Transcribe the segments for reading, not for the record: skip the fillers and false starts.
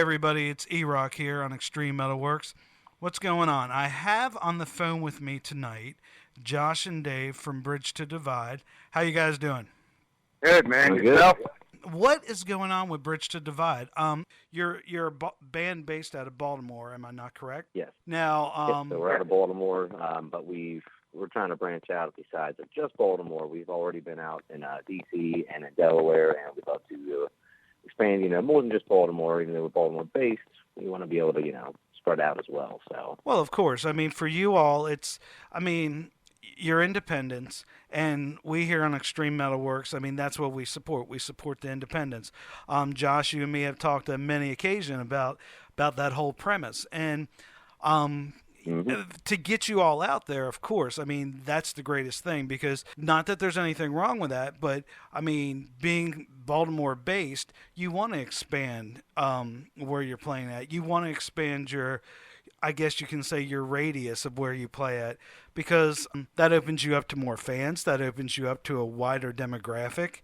everybody, it's E-Rox here on Extreme Metalworx. What's going on? I have on the phone with me tonight Josh and Dave from Bridge to Divide. How you guys doing? Good, man. Yourself? What is going on with Bridge to Divide? You're a band based out of Baltimore, am I not correct? Yes. Now, Yes, so we're out of Baltimore, but we're trying to branch out besides of just Baltimore. We've already been out in D.C. and in Delaware, and we'd love to expand, more than just Baltimore. Even though we're Baltimore-based, we want to be able to, spread out as well. So. Well, of course. I mean, for you all, you're independents, and we here on Extreme Metalworx, that's what we support. We support the independents. Josh, you and me have talked on many occasions about that whole premise. And to get you all out there, of course, that's the greatest thing, because not that there's anything wrong with that, but, being Baltimore-based, you want to expand where you're playing at. You want to expand I guess you can say your radius of where you play at, because that opens you up to more fans, that opens you up to a wider demographic,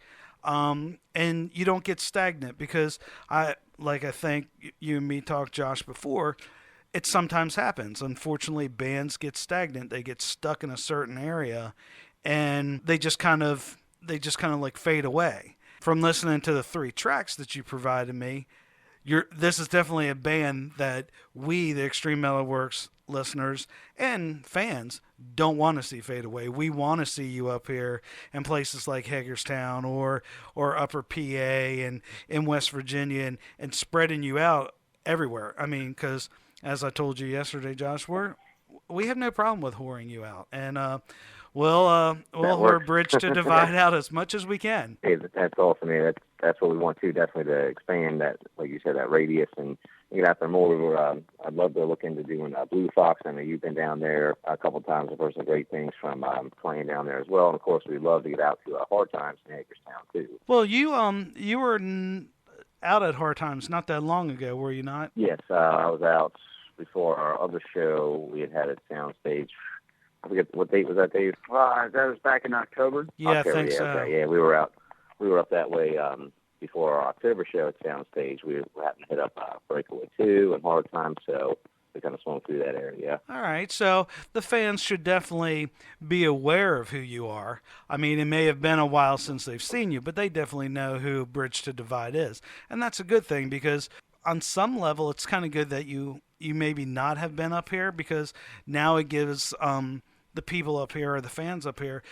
and you don't get stagnant, because I think you and me talked, Josh, before, it sometimes happens. Unfortunately, bands get stagnant. They get stuck in a certain area, and they just kind of like fade away. From listening to the 3 tracks that you provided me, this is definitely a band that we, the Extreme Metalworx listeners and fans, don't want to see fade away. We want to see you up here in places like Hagerstown or Upper PA and in West Virginia, and spreading you out everywhere. Because as I told you yesterday, Josh, we have no problem with whoring you out, and we'll whore Bridge to Divide out as much as we can. Hey, that's awesome, man. That's what we want to definitely to expand that, like you said, that radius and get out there more. I'd love to look into doing Blue Fox. I know you've been down there a couple of times. I've heard some great things from playing down there as well. And of course, we'd love to get out to Hard Times in Hagerstown too. Well, you were out at Hard Times not that long ago, were you not? Yes, I was out before our other show. We had at Soundstage. I forget what date was that, Dave? That was back in October. Yeah, October, I think so. Okay. Yeah, we were up that way before our October show at Soundstage. We happened to hit up Breakaway 2 and Hard Times, so we kind of swung through that area. All right, so the fans should definitely be aware of who you are. It may have been a while since they've seen you, but they definitely know who Bridge to Divide is. And that's a good thing, because on some level, it's kind of good that you maybe not have been up here, because now it gives the people up here or the fans up here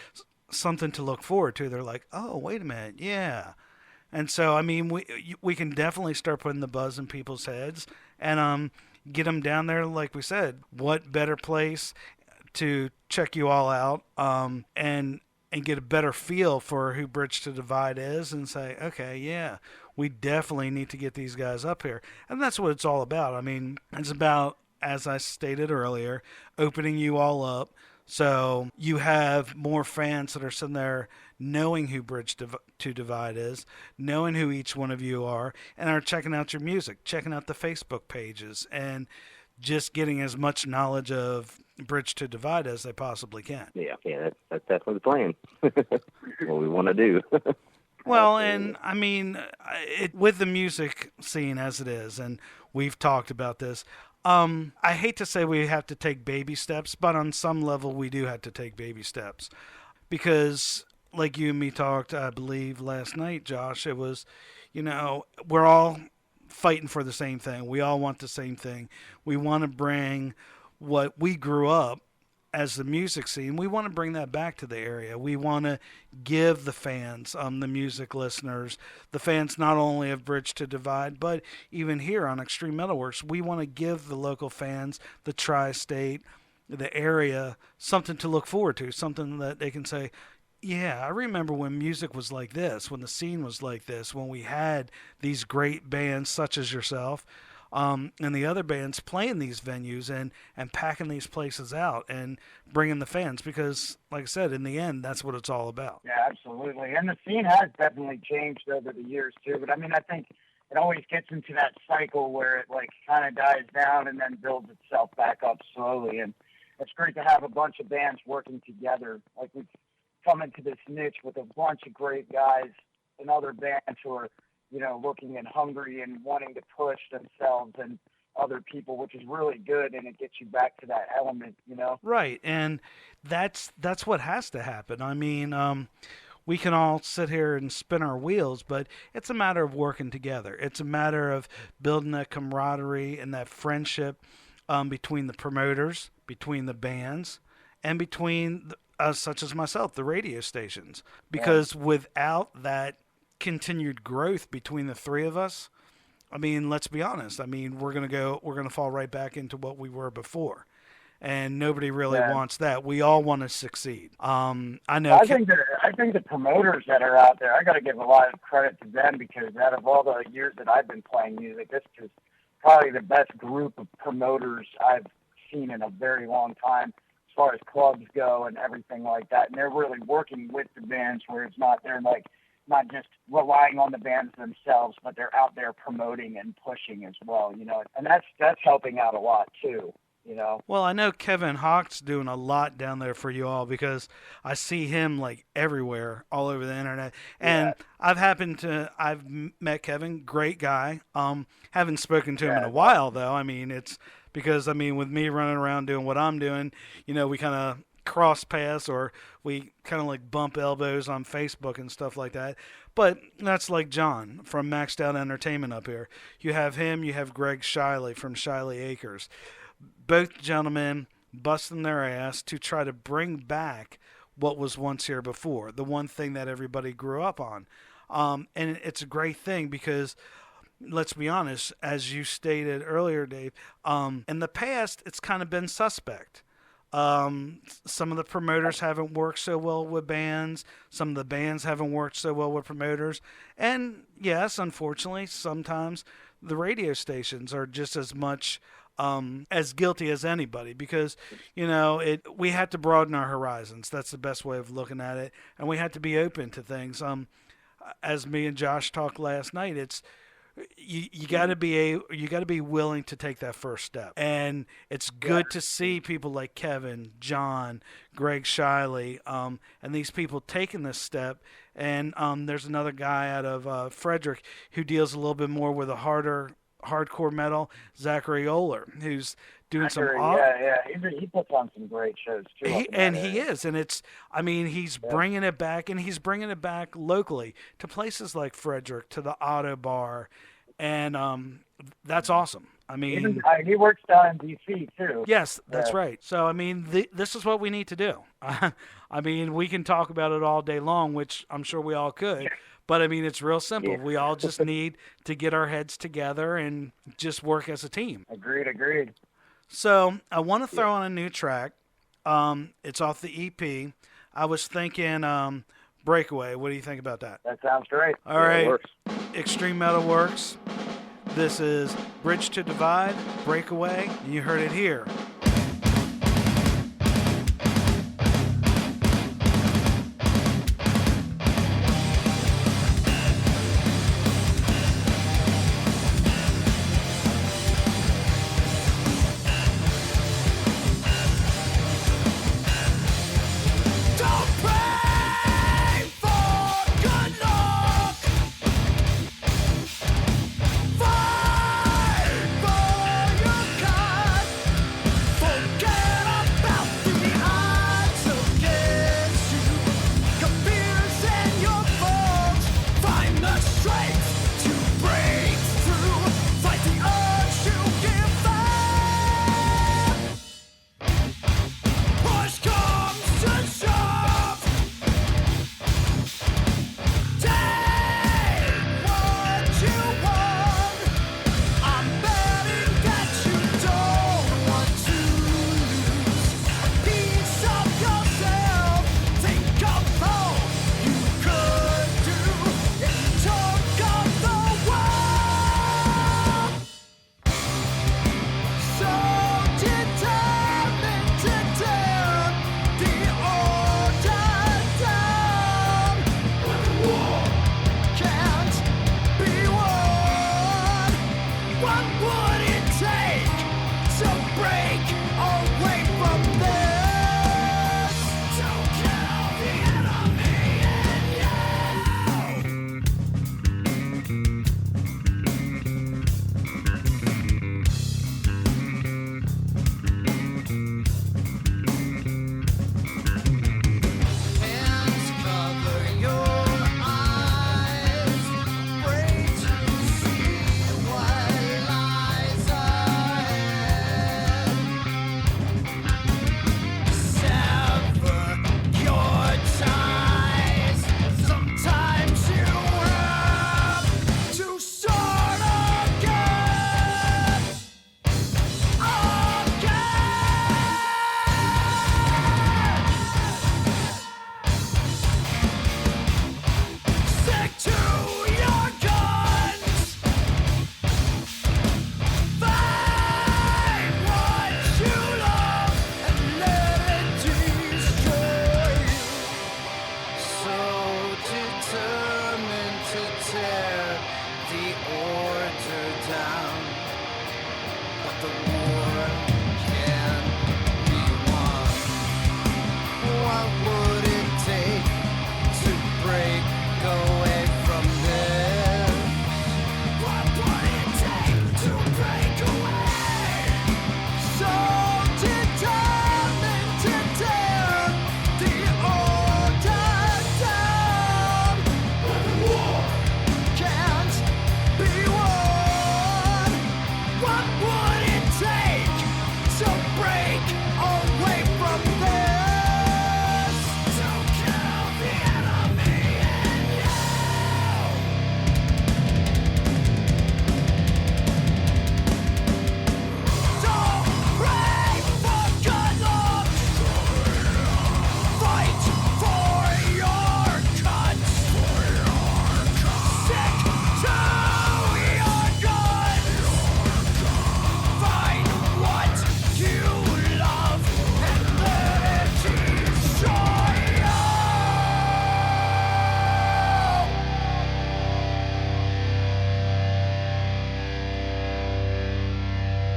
something to look forward to. They're like, oh, wait a minute, yeah. And so, we can definitely start putting the buzz in people's heads and get them down there. Like we said, what better place to check you all out and get a better feel for who Bridge to Divide is, and say, okay, yeah, we definitely need to get these guys up here. And that's what it's all about. It's about, as I stated earlier, opening you all up so you have more fans that are sitting there knowing who Bridge to Divide is, knowing who each one of you are, and are checking out your music, checking out the Facebook pages, and just getting as much knowledge of Bridge to Divide as they possibly can. Yeah, that's definitely the plan. What we want to do. Well, and with the music scene as it is, and we've talked about this, I hate to say we have to take baby steps, but on some level we do have to take baby steps. Because, like you and me talked, I believe, last night, Josh, it was, we're all fighting for the same thing. We all want the same thing. We want to bring what we grew up as the music scene, we want to bring that back to the area. We want to give the fans, the music listeners, the fans not only of Bridge to Divide, but even here on Extreme Metalworx, we want to give the local fans, the tri-state, the area, something to look forward to, something that they can say, yeah, I remember when music was like this, when the scene was like this, when we had these great bands such as yourself, and the other bands playing these venues and packing these places out and bringing the fans, because, like I said, in the end, that's what it's all about. Yeah, absolutely. And the scene has definitely changed over the years, too. But, I think it always gets into that cycle where it, kind of dies down and then builds itself back up slowly. And it's great to have a bunch of bands working together. We've come into this niche with a bunch of great guys in other bands who are, looking and hungry and wanting to push themselves and other people, which is really good, and it gets you back to that element. Right, and that's what has to happen. I mean, we can all sit here and spin our wheels, but it's a matter of working together. It's a matter of building that camaraderie and that friendship between the promoters, between the bands, and between us, such as myself, the radio stations. Because without that continued growth between the three of us, I mean, let's be honest. I mean, we're gonna fall right back into what we were before, and nobody really wants that. We all want to succeed. I know. I think the promoters that are out there, I got to give a lot of credit to them, because out of all the years that I've been playing music, this is probably the best group of promoters I've seen in a very long time, as far as clubs go and everything like that. And they're really working with the bands, where it's they're not just relying on the bands themselves, but they're out there promoting and pushing as well, and that's helping out a lot too. Well, I know Kevin Hawk's doing a lot down there for you all, because I see him like everywhere, all over the internet. And I've met Kevin, great guy. Haven't spoken to him in a while though. I mean, it's because with me running around doing what I'm doing, we kind of cross paths, or we kind of like bump elbows on Facebook and stuff like that. But that's like John from Maxed Out Entertainment up here. You have him, you have Greg Shiley from Shiley Acres. Both gentlemen busting their ass to try to bring back what was once here before, the one thing that everybody grew up on. And it's a great thing, because let's be honest, as you stated earlier, Dave, in the past, it's kind of been suspect. Some of the promoters haven't worked so well with bands. Some of the bands haven't worked so well with promoters. And yes, unfortunately, sometimes the radio stations are just as much as guilty as anybody, because we have to broaden our horizons. That's the best way of looking at it, and we have to be open to things. As me and Josh talked last night, it's you got to be willing to take that first step, and it's good to see people like Kevin, John, Greg Shiley, and these people taking this step. And there's another guy out of Frederick who deals a little bit more with a hardcore metal, Zachary Oler, who's doing some. He puts on some great shows too. He is, and it's. He's bringing it back, and he's bringing it back locally to places like Frederick, to the Auto Bar, and that's awesome. He works down in D.C. too. Yes, that's right. So this is what we need to do. We can talk about it all day long, which I'm sure we all could. But it's real simple. Yeah. We all just need to get our heads together and just work as a team. Agreed. So I want to throw on a new track. It's off the EP. I was thinking Breakaway. What do you think about that? That sounds great. All right. Extreme Metalworx. This is Bridge to Divide, Breakaway. You heard it here.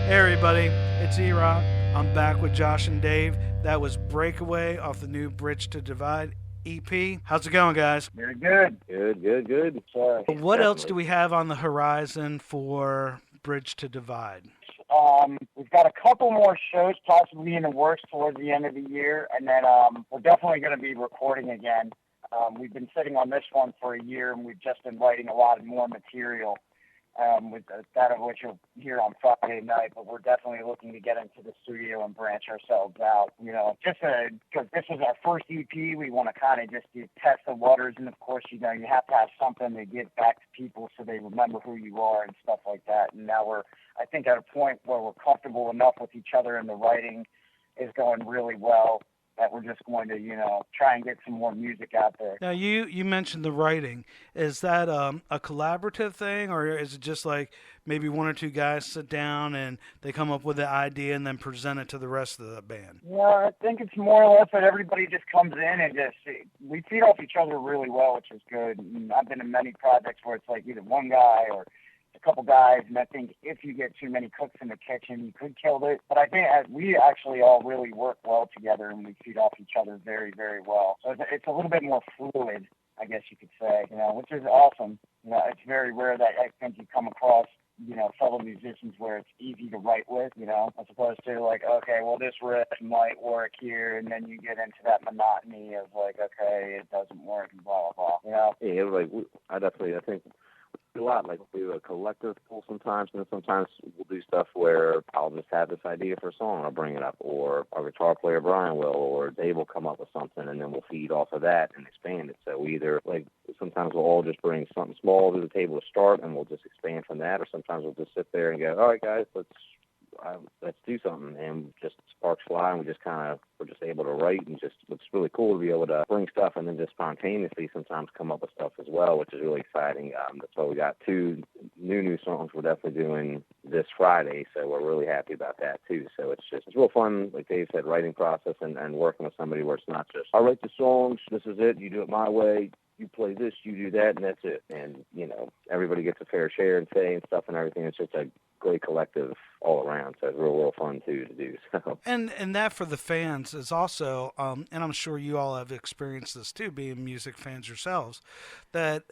Hey everybody, it's E-Rox. I'm back with Josh and Dave. That was Breakaway off the new Bridge to Divide EP. How's it going, guys? Very good. Good. Sorry. What else do we have on the horizon for Bridge to Divide? We've got a couple more shows possibly in the works towards the end of the year, and then we're definitely going to be recording again. We've been sitting on this one for a year, and we've just been writing a lot more material. With that of which you'll hear on Friday night, but we're definitely looking to get into the studio and branch ourselves out, just because this is our first EP. We want to kind of just test the waters, and of course, you have to have something to give back to people so they remember who you are and stuff like that. And now we're, I think, at a point where we're comfortable enough with each other, and the writing is going really well, that we're just going to, try and get some more music out there. Now, you mentioned the writing. Is that a collaborative thing, or is it just like maybe one or two guys sit down and they come up with the idea and then present it to the rest of the band? Yeah, I think it's more or less that everybody just comes in and we feed off each other really well, which is good. And I've been in many projects where it's like either one guy or a couple guys, and I think if you get too many cooks in the kitchen, you could kill it. But I think we actually all really work well together, and we feed off each other very, very well. So it's a little bit more fluid, I guess you could say, which is awesome. It's very rare that I think you come across, fellow musicians where it's easy to write with, as opposed to like, okay, well, this riff might work here, and then you get into that monotony of like, okay, it doesn't work, and blah, blah, blah, Yeah, like I think a lot. Like we'll do a collective pull sometimes, and then sometimes we'll do stuff where I'll just have this idea for a song, I'll bring it up, or our guitar player Brian will, or Dave will come up with something, and then we'll feed off of that and expand it. So we either sometimes we'll all just bring something small to the table to start, and we'll just expand from that, or sometimes we'll just sit there and go, all right, guys, let's do something, and just sparks fly, and we're just able to write, and just it's really cool to be able to bring stuff and then just spontaneously sometimes come up with stuff as well, which is really exciting. That's why we got two new songs we're definitely doing this Friday, so we're really happy about that too. So it's real fun, like Dave said, writing process and working with somebody where it's not just, I write the songs, this is it, you do it my way, you play this, you do that, and that's it. And, everybody gets a fair share and say and stuff and everything. It's just a great collective all around. So it's real fun, too, to do. So. And that for the fans is also, and I'm sure you all have experienced this, too, being music fans yourselves, that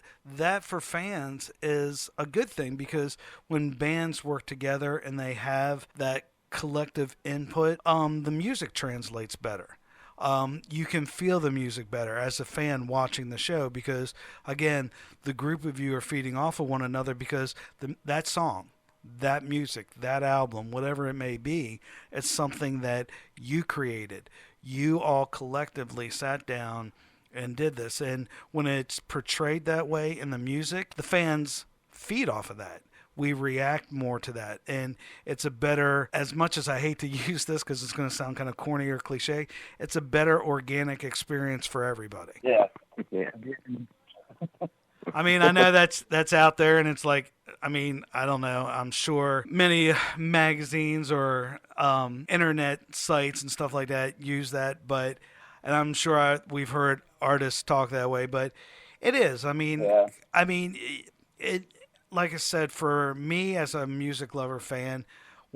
for fans is a good thing, because when bands work together and they have that collective input, the music translates better. You can feel the music better as a fan watching the show, because again, the group of you are feeding off of one another, because that song, that music, that album, whatever it may be, it's something that you created. You all collectively sat down and did this, and when it's portrayed that way in the music, the fans feed off of that. We react more to that, and it's a better, as much as I hate to use this because it's going to sound kind of corny or cliche, it's a better organic experience for everybody. Yeah. I mean, I know that's out there, and it's like, I mean, I don't know. I'm sure many magazines or internet sites and stuff like that use that, and I'm sure we've heard artists talk that way, but it is. I mean, it. Like I said, for me as a music lover fan,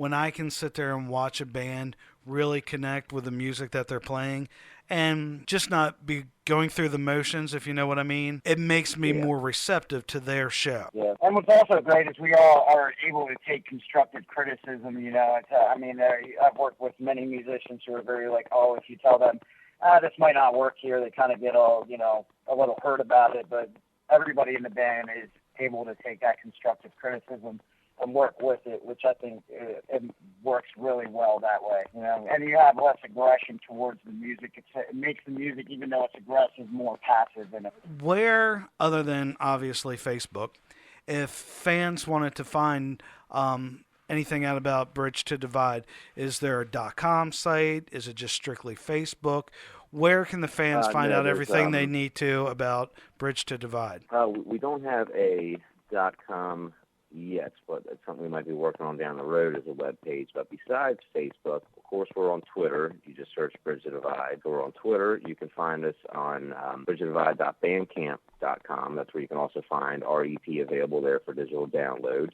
when I can sit there and watch a band really connect with the music that they're playing and just not be going through the motions, if you know what I mean. It makes me more receptive to their show. Yeah, and what's also great is we all are able to take constructive criticism. I've worked with many musicians who are very like, oh, if you tell them, this might not work here, they kind of get all, a little hurt about it. But everybody in the band is able to take that constructive criticism and work with it, which I think it works really well that way, and you have less aggression towards the music. It makes the music, even though it's aggressive, more passive in it. Where, other than obviously Facebook, if fans wanted to find anything out about Bridge to Divide, is there a .com site? Is it just strictly Facebook? Where can the fans find out everything they need to about Bridge to Divide? We don't have a .com yet, but it's something we might be working on down the road as a web page. But besides Facebook, of course, we're on Twitter. You just search Bridge to Divide. We're on Twitter. You can find us on bridgetodivide.bandcamp.com. That's where you can also find our EP available there for digital download.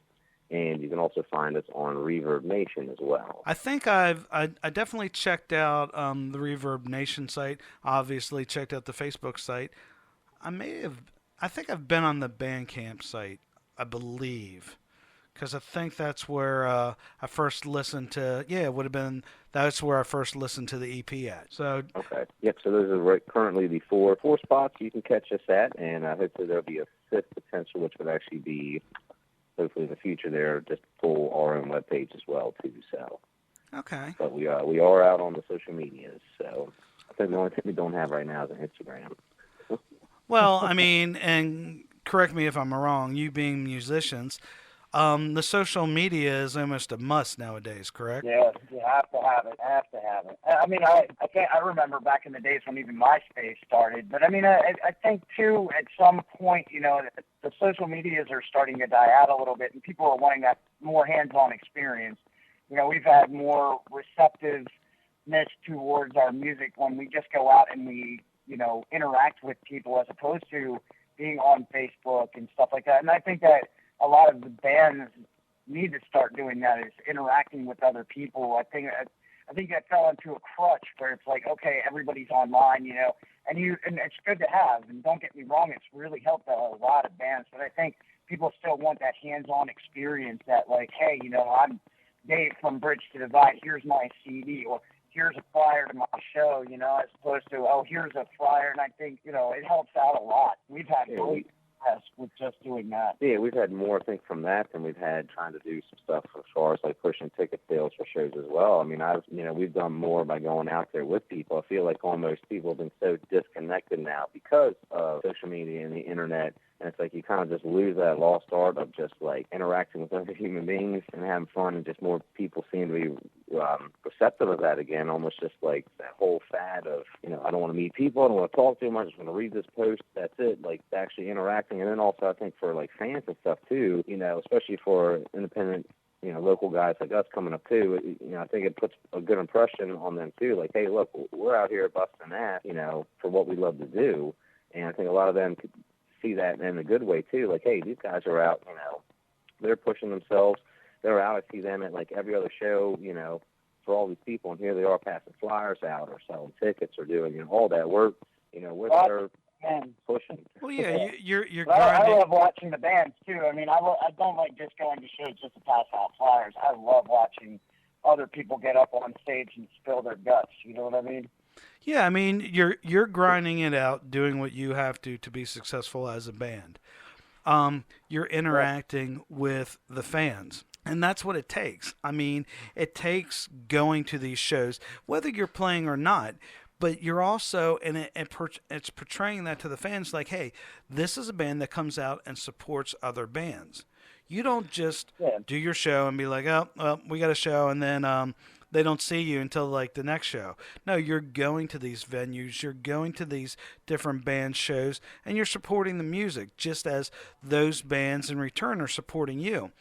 And you can also find us on Reverb Nation as well. I think I definitely checked out the Reverb Nation site. Obviously, checked out the Facebook site. I think I've been on the Bandcamp site, I believe, because I think that's where I first listened to. Yeah, that's where I first listened to the EP at. So okay, yep. So those are currently the four spots you can catch us at, and hopefully there'll be a fifth potential, which would actually be hopefully in the future there, just pull our own webpage as well too. So okay, but we are out on the social medias. So I think the only thing we don't have right now is an Instagram. Well, I mean, and correct me if I'm wrong, you being musicians, the social media is almost a must nowadays, correct? Yeah, you have to have it. I mean, I remember back in the days when even MySpace started. But I mean, I think too, at some point, the social medias are starting to die out a little bit, and people are wanting that more hands-on experience. We've had more receptiveness towards our music when we just go out and we, interact with people as opposed to being on Facebook and stuff like that. And I think that a lot of the bands need to start doing that, is interacting with other people. I think that fell into a crutch where it's like, okay, everybody's online, and it's good to have. And don't get me wrong, it's really helped a lot of bands. But I think people still want that hands-on experience. That like, hey, I'm Dave from Bridge to Divide. Here's my CD, or here's a flyer to my show, as opposed to, oh, here's a flyer. And I think, it helps out a lot. We've had great success with just doing that. Yeah, we've had more, I think, from that than we've had trying to do some stuff as far as like pushing ticket sales for shows as well. I mean, we've done more by going out there with people. I feel like almost people have been so disconnected now because of social media and the internet. And it's like you kind of just lose that lost art of just like interacting with other human beings and having fun, and just more people seem to be receptive of that again, almost just like that whole fad of, I don't want to meet people, I don't want to talk to them, I just want to read this post, that's it, like actually interacting. And then also I think for like fans and stuff too, especially for independent, local guys like us coming up too, I think it puts a good impression on them too, like, hey, look, we're out here busting ass, for what we love to do. And I think a lot of them could see that in a good way too, like, hey, these guys are out, they're pushing themselves, they're out. I see them at like every other show, for all these people, and here they are passing flyers out or selling tickets or doing all that work, with their pushing. Well, yeah, you're grinding. I love watching the bands too. I mean, I don't like just going to shows just to pass out flyers. I love watching other people get up on stage and spill their guts. You know what I mean? Yeah, I mean, you're grinding it out, doing what you have to be successful as a band. You're interacting with the fans, and that's what it takes. I mean, it takes going to these shows, whether you're playing or not, but you're also, and it's portraying that to the fans, like, hey, this is a band that comes out and supports other bands. You don't just do your show and be like, oh, well, we got a show, and then they don't see you until like the next show. No, you're going to these venues, you're going to these different band shows, and you're supporting the music just as those bands in return are supporting you.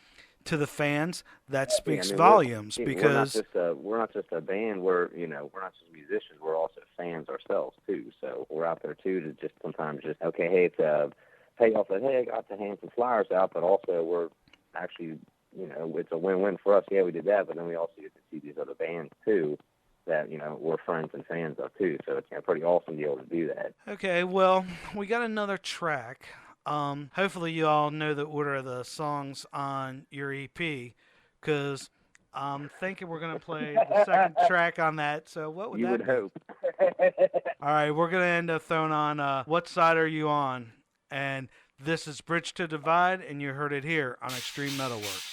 To the fans, that speaks volumes, because we're not just a band. We're not just musicians. We're also fans ourselves too. So we're out there too to just sometimes just pay off that, hey, I got to hand some flyers out, but also we're actually it's a win-win for us. Yeah, we did that, but then we also get to see these other bands too that we're friends and fans of too. So it's pretty awesome to be able to do that. Okay, well, we got another track. Hopefully you all know the order of the songs on your EP, because I'm thinking we're going to play the second track on that. So what would you that would be? hope. All right, we're going to end up throwing on What Side Are You On? And this is Bridge to Divide, and you heard it here on Extreme Metalworx.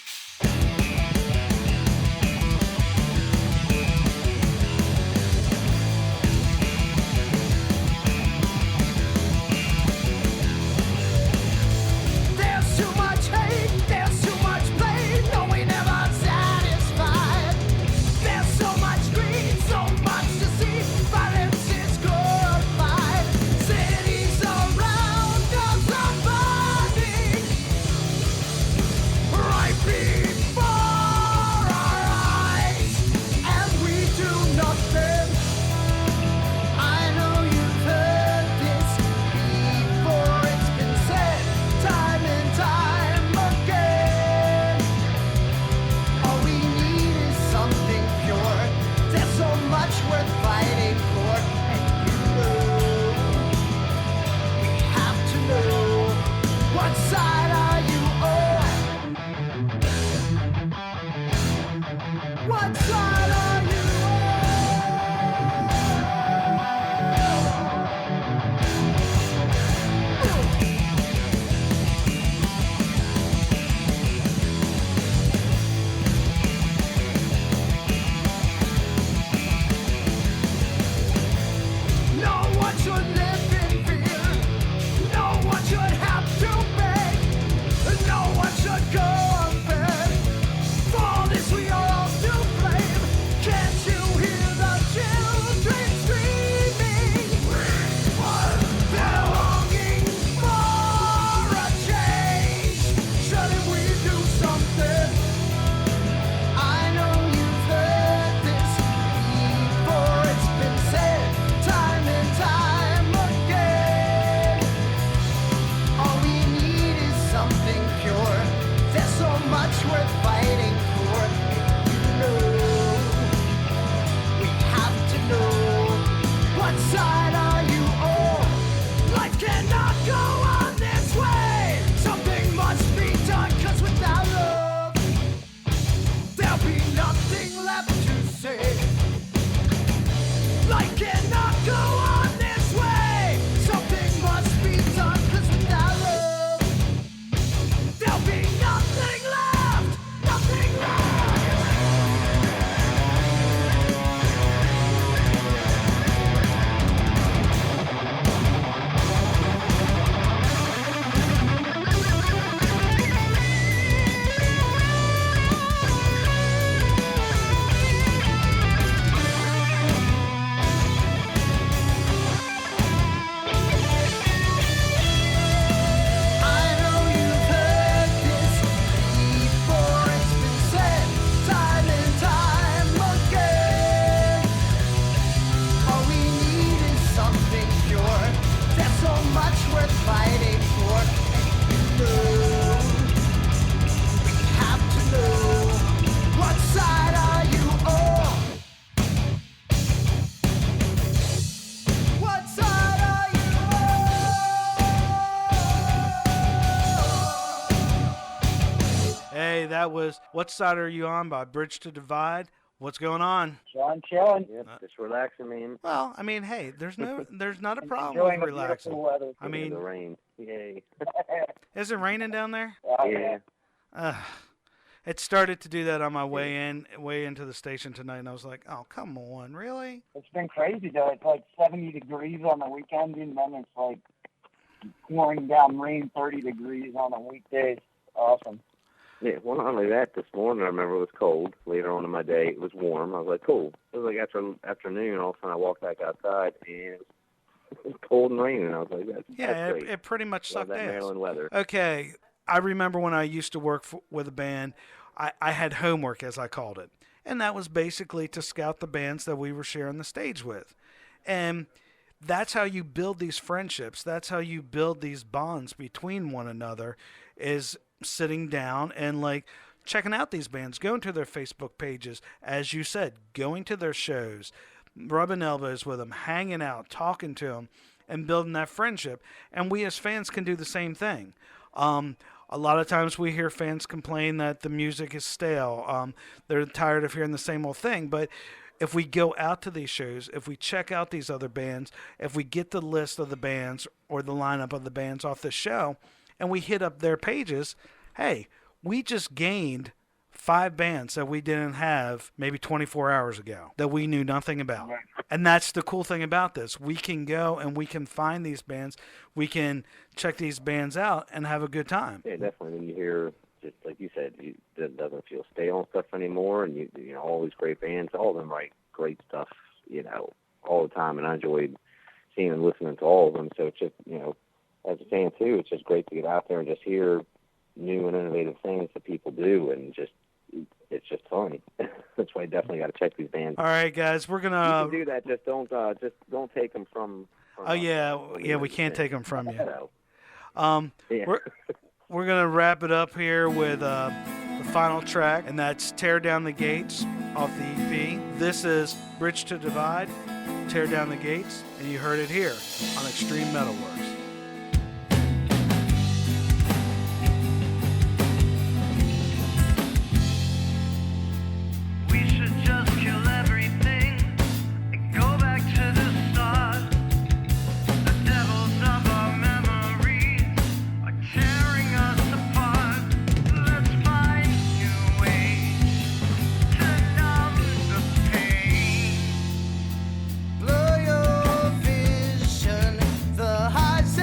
That was What Side Are You On by Bridge to Divide. What's going on? Chilling. Yep, just relaxing, man. Well, I mean, hey, there's not a problem Enjoying with the relaxing. beautiful weather. I mean, the rain. Yay. Is it raining down there? Yeah. It started to do that on my way into the station tonight, and I was like, oh, come on, really? It's been crazy, though. It's like 70 degrees on the weekend, and then it's like pouring down rain, 30 degrees on the weekdays. Awesome. Yeah, well, not only that, this morning I remember it was cold. Later on in my day, it was warm. I was like, cool. It was like afternoon, all of a sudden I walked back outside, and it was cold and raining. I was like, that's great. It pretty much Love sucked that ass. Maryland weather. Okay, I remember when I used to work with a band, I had homework, as I called it. And that was basically to scout the bands that we were sharing the stage with. And that's how you build these friendships. That's how you build these bonds between one another, is sitting down and like checking out these bands, going to their Facebook pages, as you said, going to their shows, rubbing elbows with them, hanging out, talking to them, and building that friendship. And we as fans can do the same thing. A lot of times we hear fans complain that the music is stale. They're tired of hearing the same old thing. But if we go out to these shows, if we check out these other bands, if we get the list of the bands or the lineup of the bands off the show, and we hit up their pages, hey, we just gained 5 bands that we didn't have maybe 24 hours ago that we knew nothing about. Right. And that's the cool thing about this. We can go and we can find these bands. We can check these bands out and have a good time. Yeah, definitely. When you hear, just like you said, it doesn't feel stale and stuff anymore. And, you know, all these great bands, all of them write great stuff, you know, all the time. And I enjoyed seeing and listening to all of them. So it's just, you know, as a fan, too, it's just great to get out there and just hear new and innovative things that people do, and it's just fun. That's why you definitely got to check these bands. All right, guys, we're gonna. You can do that. Just don't take them from oh yeah, we can't take them from you. Yeah. We're gonna wrap it up here with the final track, and that's "Tear Down the Gates" off the EP. This is "Bridge to Divide," "Tear Down the Gates," and you heard it here on Extreme Metalworx. Blur your vision, the heights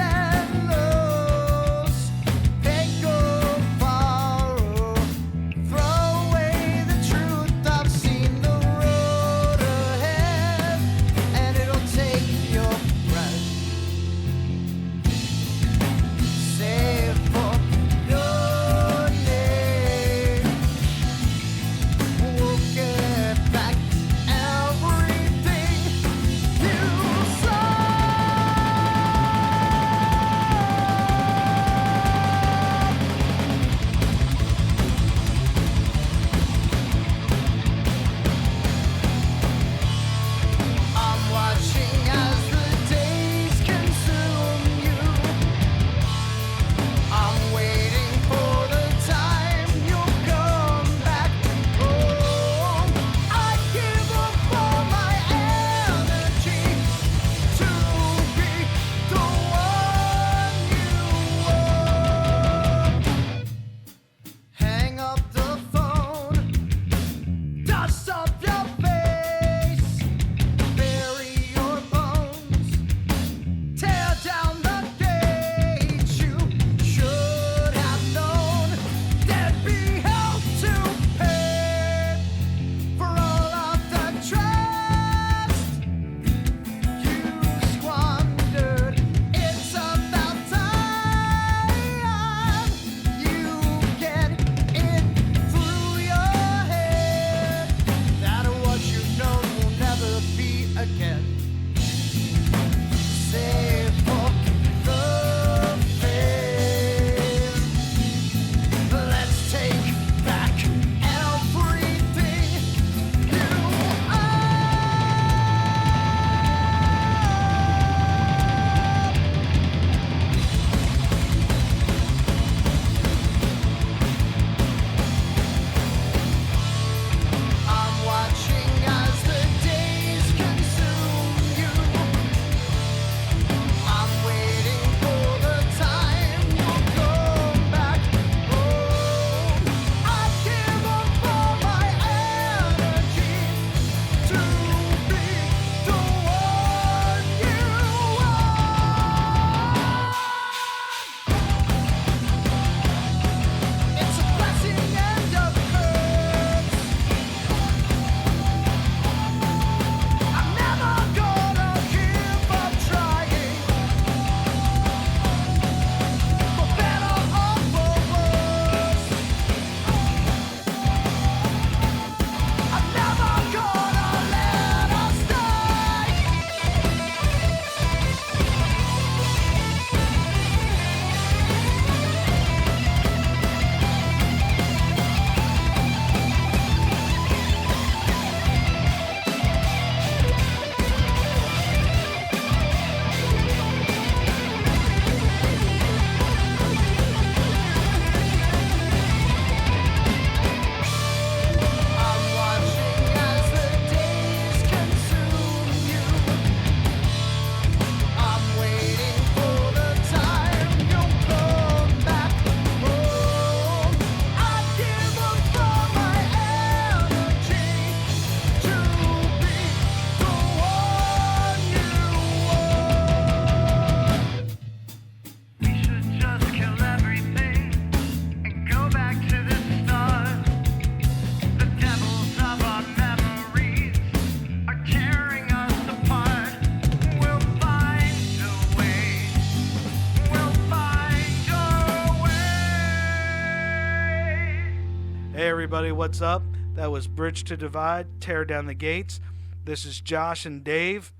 everybody, what's up? That was Bridge to Divide, Tear Down the Gates. This is Josh and Dave.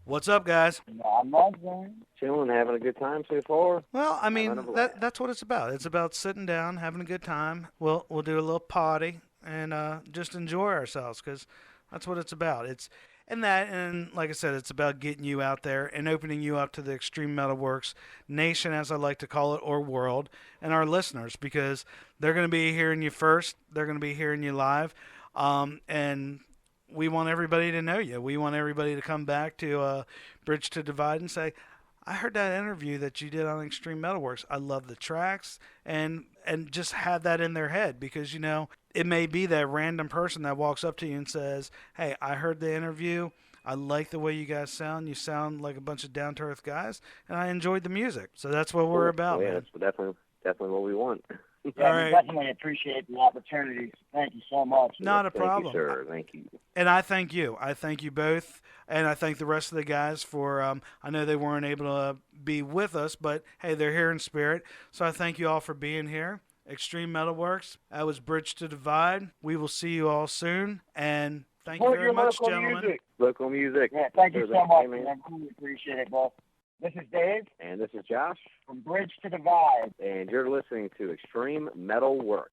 What's up, guys? Not much, man. Chilling, having a good time so far. Well, I mean, that's what it's about. It's about sitting down, having a good time. We'll do a little party and just enjoy ourselves, because that's what it's about. And like I said, it's about getting you out there and opening you up to the Extreme Metalworx nation, as I like to call it, or world, and our listeners, because they're going to be hearing you first. They're going to be hearing you live, and we want everybody to know you. We want everybody to come back to Bridge to Divide and say, I heard that interview that you did on Extreme Metalworx. I love the tracks, and just have that in their head, because, you know, it may be that random person that walks up to you and says, hey, I heard the interview. I like the way you guys sound. You sound like a bunch of down-to-earth guys, and I enjoyed the music. So that's what we're about, yeah, man. That's definitely what we want. Yeah, All right. we definitely appreciate the opportunities. Thank you so much. Not a problem. Thank you, sir. Thank you. And I thank you. I thank you both, and I thank the rest of the guys for, I know they weren't able to be with us, but, hey, they're here in spirit. So I thank you all for being here. Extreme Metalworx, that was Bridge to Divide. We will see you all soon, and thank you very much, gentlemen. Music. Local music. Yeah, thank you so much, man. man. I really appreciate it, bro. This is Dave. And this is Josh. From Bridge to Divide. And you're listening to Extreme Metalworx.